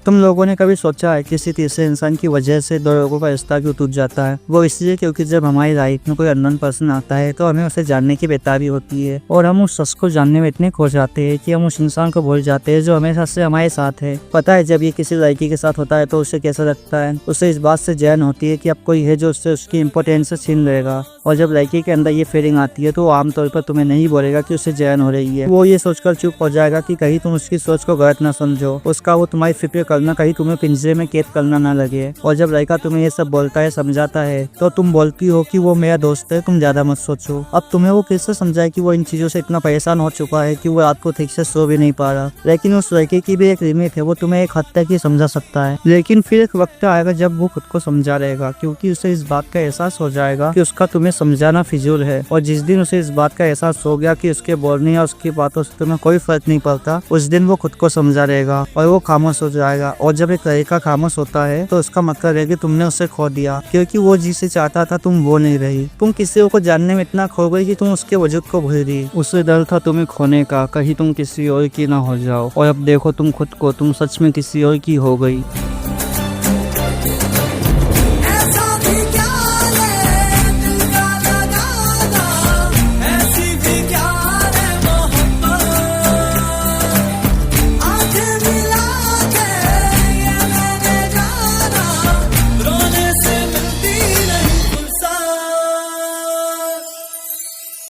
तुम लोगों ने कभी सोचा है किसी तीसरे इंसान की वजह से दो लोगों का रिश्ता क्यों टूट जाता है? वो इसलिए क्योंकि जब हमारी लाइफ में कोई अननोन पर्सन आता है तो हमें उसे जानने की बेताबी होती है और हम उस शख्स को जानने में इतने खो जाते हैं कि हम उस इंसान को भूल जाते हैं जो हमेशा से हमारे साथ है। पता है जब ये किसी लड़की के साथ होता है तो उसे कैसा लगता है? उसे इस बात से जलन होती है कि अब कोई है जो उससे उसकी इंपॉर्टेंस छीन लेगा। और जब लड़की के अंदर ये फीलिंग आती है तो वो आमतौर पर तुम्हें नहीं बोलेगा कि उसे जलन हो रही है। वो ये सोचकर चुप हो जाएगा कि कहीं तुम उसकी सोच को गलत ना समझो, उसका वो तुम्हारी फिक्र करना कहीं तुम्हें पिंजरे में कैद करना ना लगे। और जब लड़का तुम्हें ये सब बोलता है, समझाता है, तो तुम बोलती हो कि वो मेरा दोस्त है, तुम ज्यादा मत सोचो। अब तुम्हें वो कैसे समझाए कि वो इन चीजों से इतना परेशान हो चुका है कि वो रात को ठीक से सो भी नहीं पा रहा। लेकिन उस लड़के की भी एक लिमिट है, वो तुम्हें एक हद तक ही समझा सकता है। लेकिन फिर एक वक्त आएगा जब वो खुद को समझा रहेगा, क्योंकि उसे इस बात का एहसास हो जाएगा कि उसका तुम्हें समझाना फिजूल है। और जिस दिन उसे इस बात का एहसास हो गया कि उसके बोलने या उसकी बातों से तुम्हें कोई फर्क नहीं पड़ता, उस दिन वो खुद को समझा रहेगा और वो खामोश हो जाएगा। और जब एक लड़का खामोश होता है तो उसका मतलब है कि तुमने उसे खो दिया, क्योंकि वो जिसे चाहता था तुम वो नहीं रही। तुम किसी को जानने में इतना खो गई कि तुम उसके वजूद को भूल गई। उसे डर था तुम्हें खोने का, कहीं तुम किसी और की ना हो जाओ। और अब देखो तुम खुद को, तुम सच में किसी और की हो गई। ऐसी भी क्या है मोहब्बत, आंखें